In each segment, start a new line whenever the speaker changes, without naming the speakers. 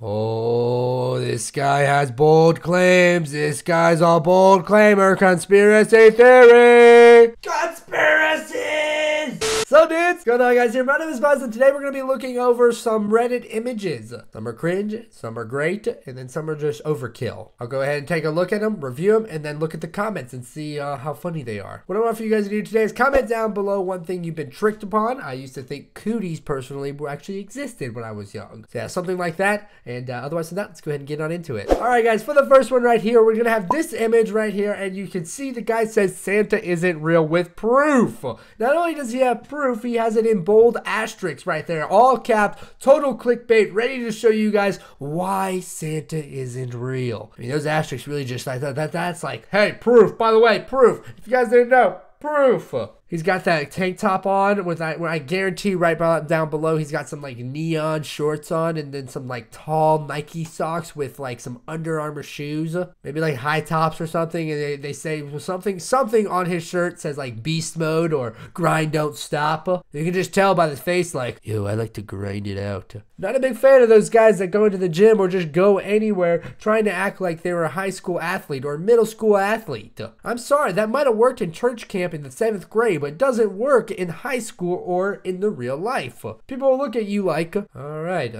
Oh, this guy has bold claims. This guy's a bold claimer. Conspiracy theory. Conspiracies! So dudes, what's going on guys here? My name is Buzz and today we're going to be looking over some Reddit images. Some are cringe, some are great, and then some are just overkill. I'll go ahead and take a look at them, review them, and then look at the comments and see how funny they are. What I want for you guys to do today is comment down below one thing you've been tricked upon. I used to think cooties personally actually existed when I was young. So yeah, something like that. And otherwise than that, let's go ahead and get on into it. Alright guys, for the first one right here, we're going to have this image right here, and you can see the guy says Santa isn't real with proof. Not only does he have proof, he has it in bold asterisks right there, all capped, total clickbait, ready to show you guys why Santa isn't real. I mean, those asterisks really just like that's like, hey, proof, by the way, proof. If you guys didn't know, proof. He's got that tank top on with I guarantee right down below he's got some like neon shorts on and then some like tall Nike socks with like some Under Armour shoes, maybe like high tops or something, and they say something on his shirt says like beast mode or grind don't stop. You can just tell by the face like, yo, I like to grind it out. Not a big fan of those guys that go into the gym or just go anywhere trying to act like they were a high school athlete or a middle school athlete. I'm sorry, that might have worked in church camp in the 7th grade, but it doesn't work in high school or in the real life. People will look at you like, all right,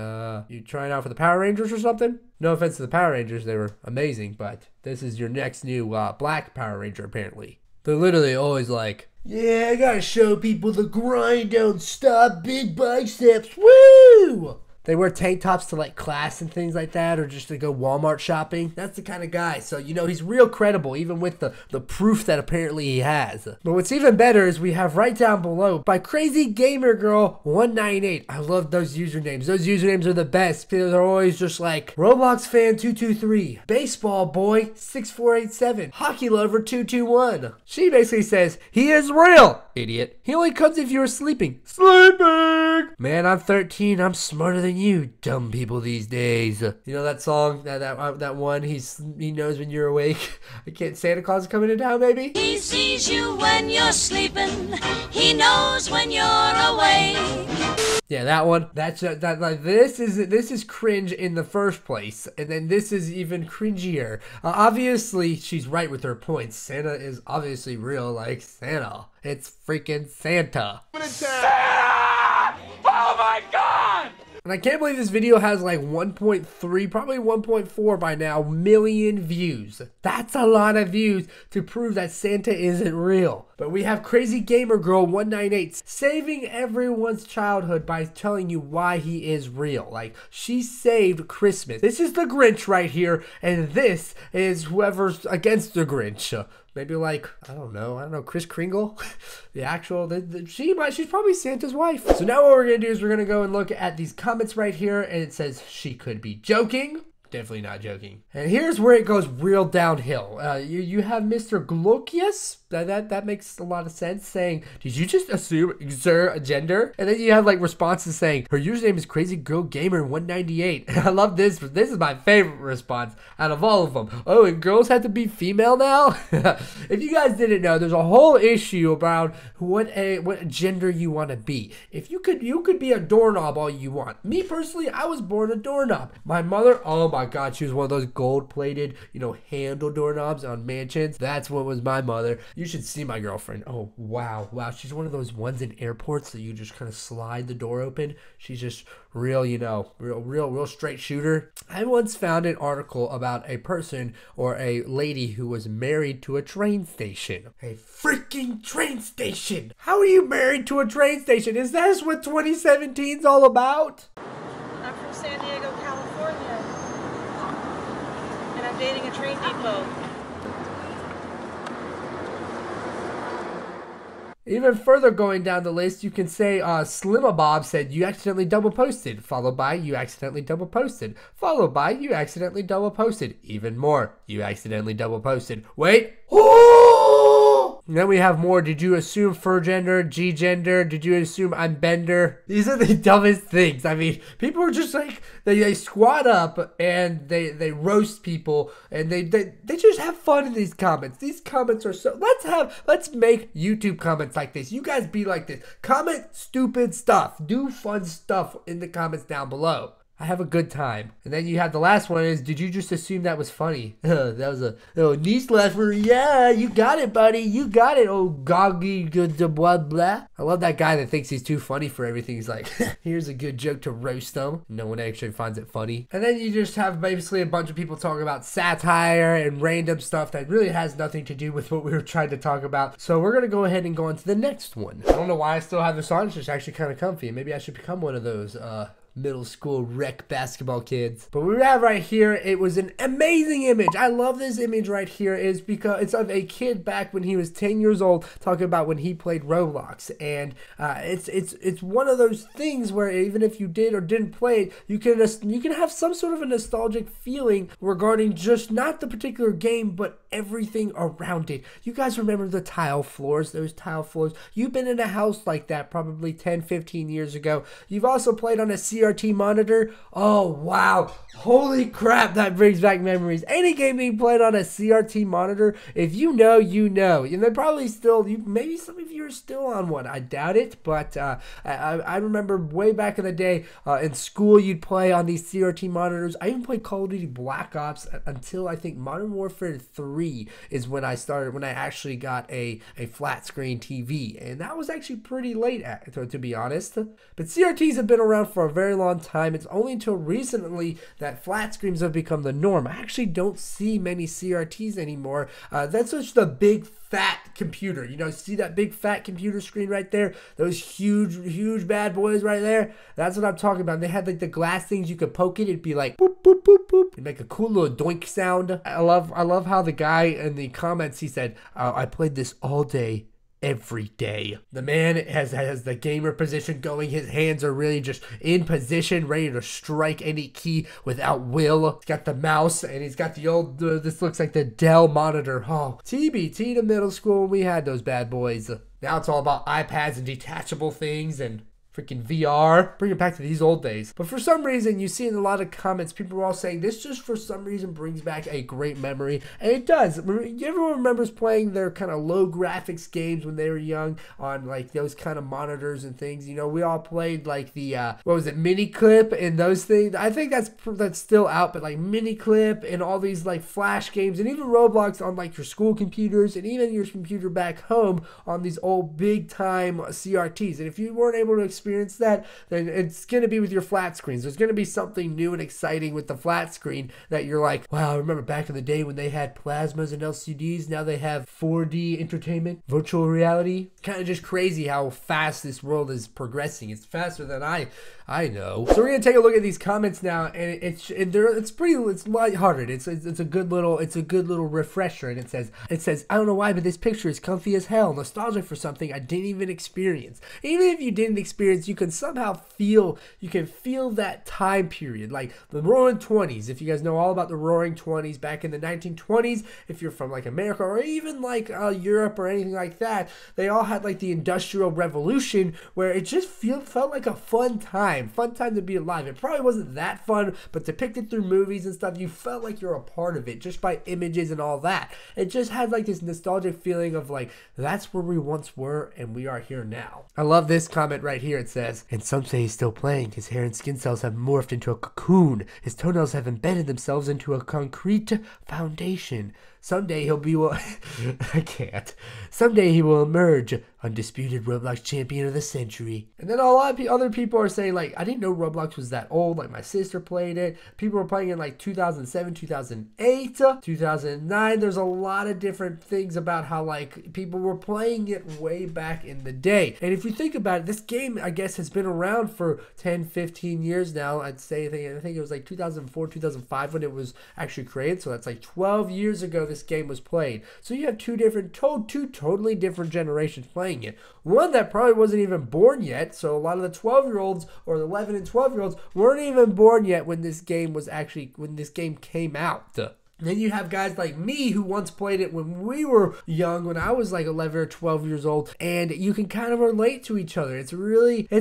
you trying out for the Power Rangers or something? No offense to the Power Rangers, they were amazing, but this is your next new black Power Ranger apparently. They're literally always like, yeah, I gotta show people the grind don't stop, big biceps, woo! They wear tank tops to like class and things like that, or just to go Walmart shopping. That's the kind of guy. So, you know, he's real credible, even with the proof that apparently he has. But what's even better is we have right down below by Crazy Gamer Girl 198. I love those usernames. Those usernames are the best. They're always just like Roblox fan 223, baseball boy 6487, hockey lover 221. She basically says he is real, idiot. He only comes if you are sleeping. Sleeping. Man, I'm 13. I'm smarter than you dumb people these days. You know that song, that one, he knows when you're awake. I can't, Santa Claus is coming to town, maybe?
He sees you when you're sleeping. He knows when you're awake.
Yeah, that one. That's like this is cringe in the first place, and then this is even cringier. Obviously, she's right with her points. Santa is obviously real, like Santa. It's freaking Santa. Santa! Oh my God! And I can't believe this video has like 1.3, probably 1.4 by now, million views. That's a lot of views to prove that Santa isn't real. But we have Crazy Gamer Girl 198 saving everyone's childhood by telling you why he is real. Like, she saved Christmas. This is the Grinch right here, and this is whoever's against the Grinch. Maybe like, I don't know, Kris Kringle? The actual, she's probably Santa's wife. So now what we're gonna do is we're gonna go and look at these comments right here, and it says she could be joking. Definitely not joking. And here's where it goes real downhill. You have Mr. Glokius. That makes a lot of sense, saying, did you just assume gender? And then you have like responses saying, her username is Crazy Girl Gamer 198. And I love this. This is my favorite response out of all of them. Oh, and girls have to be female now? If you guys didn't know, there's a whole issue about what gender you want to be. If you could be a doorknob all you want. Me personally, I was born a doorknob. My mother, oh my God, she was one of those gold-plated, you know, handle doorknobs on mansions. That's what was my mother. You should see my girlfriend. Oh, wow. She's one of those ones in airports that you just kind of slide the door open. She's just real, you know, real straight shooter. I once found an article about a person or a lady who was married to a train station. A freaking train station. How are you married to a train station? Is that what 2017's all about?
I'm from San Diego, California, and I'm dating a train depot.
Even further going down the list, you can say Slimabob said you accidentally double posted, followed by you accidentally double posted, followed by you accidentally double posted. Even more, you accidentally double posted. Wait. And then we have more. Did you assume fur gender, G gender? Did you assume I'm bender? These are the dumbest things. I mean, people are just like, they squat up and they roast people and they just have fun in these comments. These comments are so, let's make YouTube comments like this. You guys be like this. Comment stupid stuff. Do fun stuff in the comments down below. I have a good time. And then you have the last one is, did you just assume that was funny? That was a niece laugher. Yeah, you got it, buddy. You got it. Oh, goggy, good, blah, blah. I love that guy that thinks he's too funny for everything. He's like, here's a good joke to roast them. No one actually finds it funny. And then you just have basically a bunch of people talking about satire and random stuff that really has nothing to do with what we were trying to talk about. So we're going to go ahead and go on to the next one. I don't know why I still have this on. It's just actually kind of comfy. Maybe I should become one of those, middle school rec basketball kids. But what we have right here, it was an amazing image. I love this image right here is because it's of a kid back when he was 10 years old talking about when he played Roblox. And it's one of those things where even if you did or didn't play it, you can have some sort of a nostalgic feeling regarding just not the particular game, but everything around it. You guys remember the tile floors, those tile floors? You've been in a house like that probably 10, 15 years ago. You've also played on a CRT monitor. Oh, wow. Holy crap, that brings back memories. Any game being played on a CRT monitor, if you know, you know. And they're probably still, maybe some of you are still on one. I doubt it, but I remember way back in the day in school, you'd play on these CRT monitors. I even played Call of Duty Black Ops until I think Modern Warfare 3 is when I actually got a flat screen TV. And that was actually pretty late, to be honest. But CRTs have been around for a very long time. It's only until recently that flat screens have become the norm. I actually don't see many CRTs anymore. That's just a big fat computer. You know, see that big fat computer screen right there? Those huge bad boys right there? That's what I'm talking about. And they had like the glass things you could poke it. It'd be like boop, boop, boop, boop. It'd make a cool little doink sound. I love how the guy in the comments, he said, I played this all day, every day. The man has the gamer position going. His hands are really just in position, ready to strike any key without will. He's got the mouse and he's got the old, this looks like the Dell monitor. Oh, TBT to middle school when we had those bad boys. Now it's all about iPads and detachable things and freaking VR. Bring it back to these old days. But for some reason, you see in a lot of comments, people are all saying this just for some reason brings back a great memory. And it does. Everyone remembers playing their kind of low graphics games when they were young on like those kind of monitors and things. You know, we all played like the, what was it, Mini Clip and those things. I think that's still out, but like Mini Clip and all these like Flash games and even Roblox on like your school computers and even your computer back home on these old big time CRTs. And if you weren't able to experience that, then it's going to be with your flat screens. There's going to be something new and exciting with the flat screen that you're like, wow, I remember back in the day when they had plasmas and LCDs. Now they have 4D entertainment, virtual reality. Kind of just crazy how fast this world is progressing. It's faster than I know. So we're going to take a look at these comments now, and it's lighthearted. It's a good little refresher, and it says, I don't know why, but this picture is comfy as hell, nostalgic for something I didn't even experience. Even if you didn't experience, you can somehow feel that time period, like the Roaring 20s. If you guys know all about the Roaring 20s back in the 1920s, if you're from like America or even like Europe or anything like that, they all had like the Industrial Revolution where it just felt like a fun time to be alive. It probably wasn't that fun, but depicted through movies and stuff, you felt like you're a part of it just by images and all that. It just had like this nostalgic feeling of like, that's where we once were and we are here now. I love this comment right here. It says, and some say he's still playing. His hair and skin cells have morphed into a cocoon. His toenails have embedded themselves into a concrete foundation. Someday he'll be I can't. Someday he will emerge undisputed Roblox champion of the century. And then a lot of other people are saying like, I didn't know Roblox was that old. Like my sister played it. People were playing in like 2007, 2008, 2009. There's a lot of different things about how like people were playing it way back in the day. And if you think about it, this game I guess has been around for 10, 15 years now. I'd say I think it was like 2004, 2005 when it was actually created. So that's like 12 years ago this game was played. So you have two totally different generations playing it. One that probably wasn't even born yet. So a lot of the 12-year-olds or the 11 and 12-year-olds weren't even born yet when this game came out. Then you have guys like me who once played it when we were young, when I was like 11 or 12 years old, and you can kind of relate to each other. It's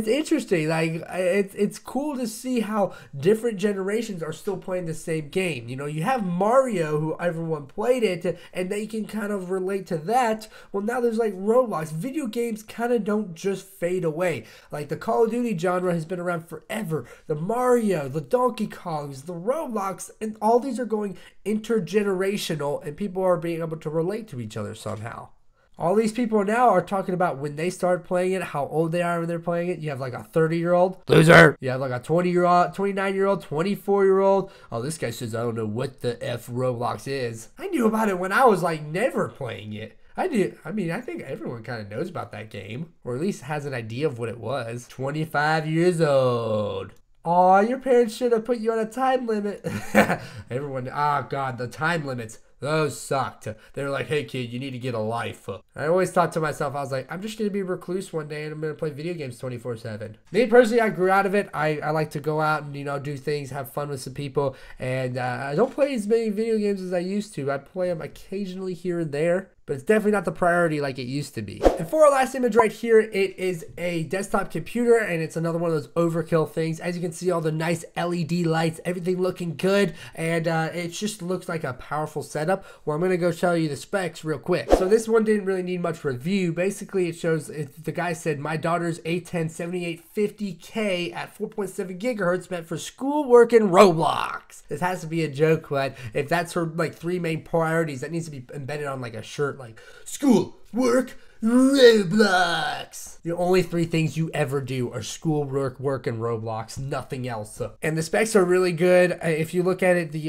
interesting. Like, it's cool to see how different generations are still playing the same game. You know, you have Mario, who everyone played it, and they can kind of relate to that. Well, now there's like Roblox. Video games kind of don't just fade away. Like, the Call of Duty genre has been around forever. The Mario, the Donkey Kongs, the Roblox, and all these are going intergenerational, and people are being able to relate to each other somehow. All these people now are talking about when they start playing it, how old they are when they're playing it. You have like a 30-year-old loser. You have like a 20-year-old, 29-year-old, 24-year-old. Oh, this guy says I don't know what the F Roblox is. I knew about it when I was like never playing it. I mean, I think everyone kind of knows about that game, or at least has an idea of what it was. 25 years old. Aw, your parents should have put you on a time limit. Everyone, oh God, the time limits. Those sucked. They were like, hey kid, you need to get a life. I always thought to myself, I was like, I'm just going to be a recluse one day and I'm going to play video games 24/7. Me personally, I grew out of it. I like to go out and, you know, do things, have fun with some people. And I don't play as many video games as I used to. I play them occasionally here and there, but it's definitely not the priority like it used to be. And for our last image right here, it is a desktop computer, and it's another one of those overkill things. As you can see, all the nice LED lights, everything looking good, and it just looks like a powerful setup. Well, I'm gonna go show you the specs real quick. So this one didn't really need much review. Basically, it shows, the guy said, my daughter's A10 7850K at 4.7 gigahertz meant for school, work, and Roblox. This has to be a joke, but if that's her like 3 main priorities, that needs to be embedded on like a shirt, like school, work, Roblox. The only 3 things you ever do are school, work, and Roblox. Nothing else. And the specs are really good. If you look at it, the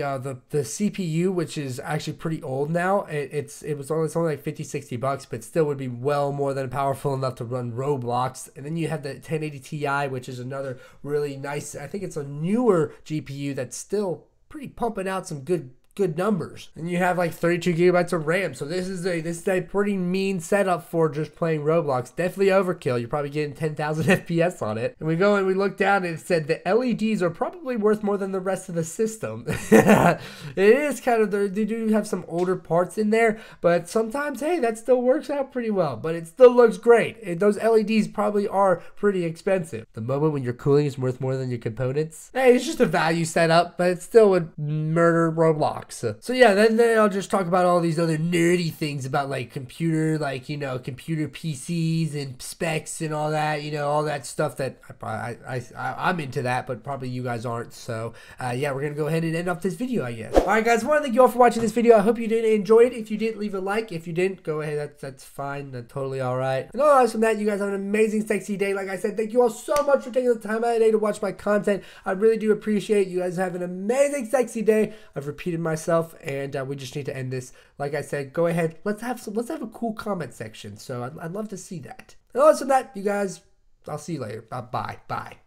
CPU, which is actually pretty old now, it's only like 50-60 bucks, but still would be well more than powerful enough to run Roblox. And then you have the 1080 Ti, which is another really nice, I think it's a newer GPU that's still pretty pumping out some good numbers. And you have like 32 gigabytes of RAM. So this is a pretty mean setup for just playing Roblox. Definitely overkill. You're probably getting 10,000 FPS on it. And we go and we look down and it said the LEDs are probably worth more than the rest of the system. It is kind of, they do have some older parts in there, but sometimes, hey, that still works out pretty well, but it still looks great. Those LEDs probably are pretty expensive. The moment when your cooling is worth more than your components, hey, it's just a value setup, but it still would murder Roblox. So yeah, then I'll just talk about all these other nerdy things about like computer, like, you know, computer PCs and specs and all that, you know, all that stuff that I'm into that, but probably you guys aren't. So yeah, we're gonna go ahead and end off this video, I guess. All right, guys, I want to thank you all for watching this video. I hope you did enjoy it. If you did, leave a like. If you didn't, go ahead. That's fine. That's totally all right. And otherwise from that, you guys have an amazing, sexy day. Like I said, thank you all so much for taking the time out of the day to watch my content. I really do appreciate it. You guys have an amazing, sexy day. I've repeated myself, and we just need to end this. Like I said, go ahead. Let's have a cool comment section. So I'd love to see that. And other than that, you guys, I'll see you later. Bye.